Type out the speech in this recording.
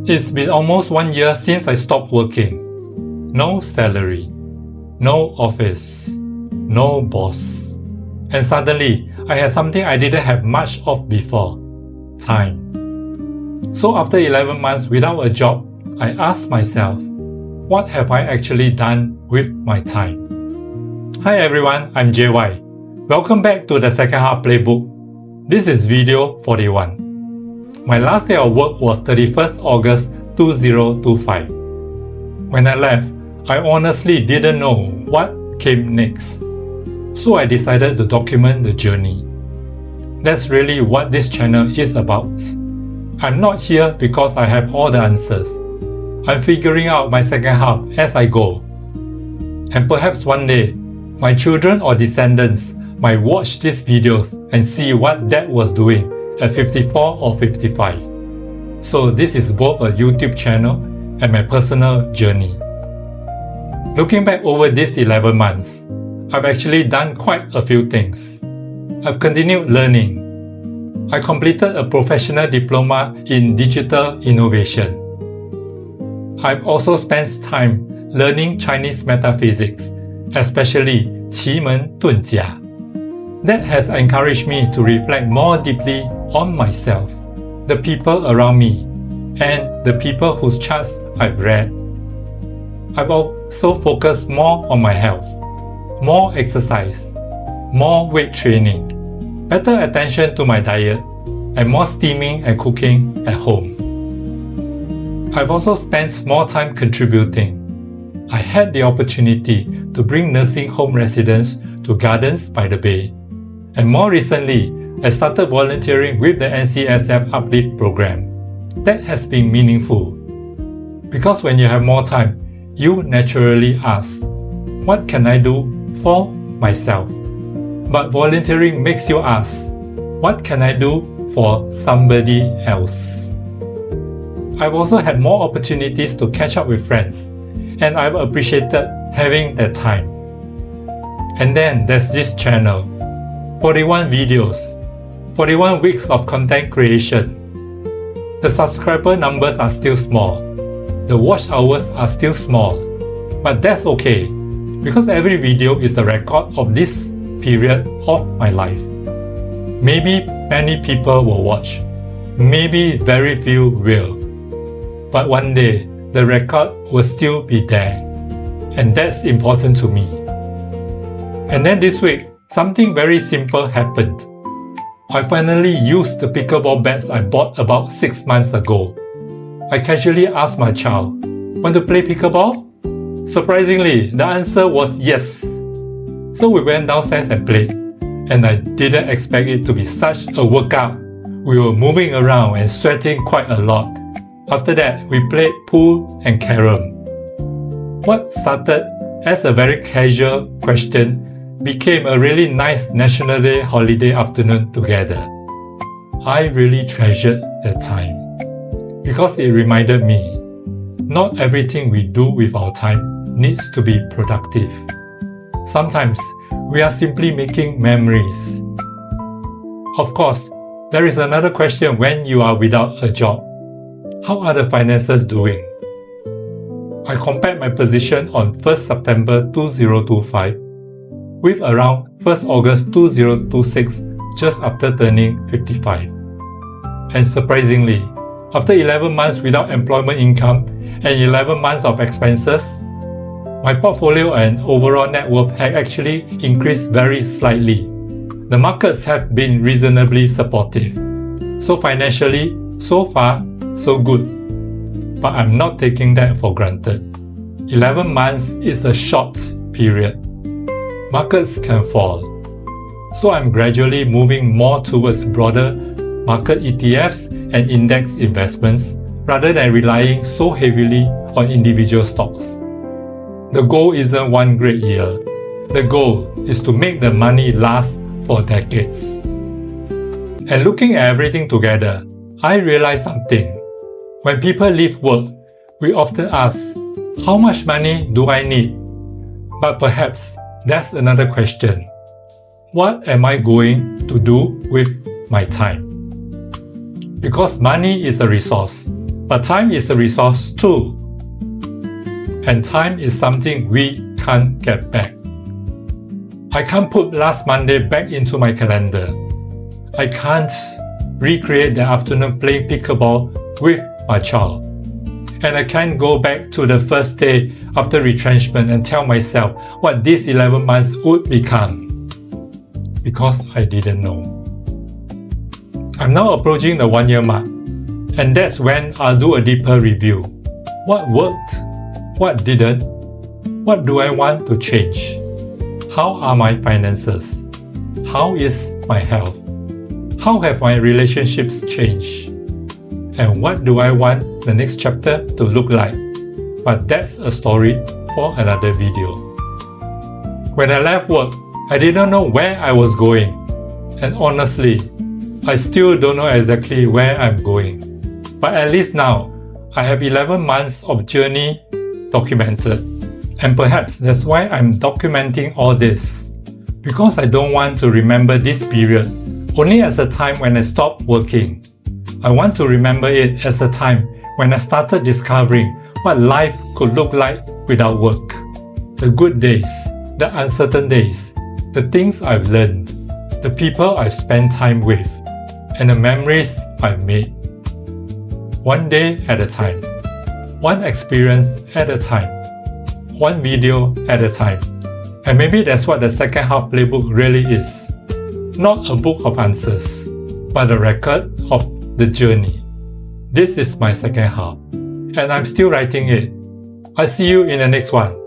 It's been almost 1 year since I stopped working. No salary, no office, no boss. And suddenly, I had something I didn't have much of before: time. So after 11 months without a job, I asked myself, what have I actually done with my time? Hi everyone, I'm JY. Welcome back to the second half playbook. This is video 41. My last day of work was 31st August 2025. When I left, I honestly didn't know what came next. So I decided to document the journey. That's really what this channel is about. I'm not here because I have all the answers. I'm figuring out my second half as I go. And perhaps one day, my children or descendants might watch these videos and see what Dad was doing at 54 or 55. So this is both a YouTube channel and my personal journey. Looking back over these 11 months, I've actually done quite a few things. I've continued learning. I completed a professional diploma in digital innovation. I've also spent time learning Chinese metaphysics, especially Qi Men Dun Jia. That has encouraged me to reflect more deeply on myself, the people around me, and the people whose charts I've read. I've also focused more on my health, more exercise, more weight training, better attention to my diet, and more steaming and cooking at home. I've also spent more time contributing. I had the opportunity to bring nursing home residents to Gardens by the Bay. And more recently, I started volunteering with the NCSF Uplift program. That has been meaningful. Because when you have more time, you naturally ask, what can I do for myself? But volunteering makes you ask, what can I do for somebody else? I've also had more opportunities to catch up with friends, and I've appreciated having that time. And then there's this channel. 41 videos, 41 weeks of content creation. The subscriber numbers are still small. The watch hours are still small. But that's okay, because every video is a record of this period of my life. Maybe many people will watch. Maybe very few will. But one day, the record will still be there. And that's important to me. And then this week, something very simple happened. I finally used the pickleball bats I bought about 6 months ago. I casually asked my child, "Want to play pickleball?" Surprisingly, the answer was yes. So we went downstairs and played, and I didn't expect it to be such a workout. We were moving around and sweating quite a lot. After that, we played pool and carom. What started as a very casual question became a really nice National Day holiday afternoon together. I really treasured that time because it reminded me, not everything we do with our time needs to be productive. Sometimes we are simply making memories. Of course, there is another question when you are without a job. How are the finances doing? I compared my position on 1st September 2025 with around 1st August 2026, just after turning 55. And surprisingly, after 11 months without employment income and 11 months of expenses, my portfolio and overall net worth had actually increased very slightly. The markets have been reasonably supportive. So financially, so far, so good. But I'm not taking that for granted. 11 months is a short period. Markets can fall. So I'm gradually moving more towards broader market ETFs and index investments rather than relying so heavily on individual stocks. The goal isn't one great year. The goal is to make the money last for decades. And looking at everything together, I realized something. When people leave work, we often ask, how much money do I need? But perhaps that's another question. What am I going to do with my time? Because money is a resource. But time is a resource too. And time is something we can't get back. I can't put last Monday back into my calendar. I can't recreate the afternoon playing pickleball with my child. And I can't go back to the first day after retrenchment and tell myself what these 11 months would become. Because I didn't know. I'm now approaching the 1-year mark. And that's when I'll do a deeper review. What worked? What didn't? What do I want to change? How are my finances? How is my health? How have my relationships changed? And what do I want the next chapter to look like? But that's a story for another video. When I left work, I didn't know where I was going. And honestly, I still don't know exactly where I'm going. But at least now, I have 11 months of journey documented. And perhaps that's why I'm documenting all this. Because I don't want to remember this period only as a time when I stopped working. I want to remember it as a time when I started discovering what life could look like without work. The good days, the uncertain days, the things I've learned, the people I've spent time with, and the memories I've made. One day at a time, one experience at a time, one video at a time. And maybe that's what the second half playbook really is. Not a book of answers, but a record of the journey. This is my second half, and I'm still writing it. I'll see you in the next one.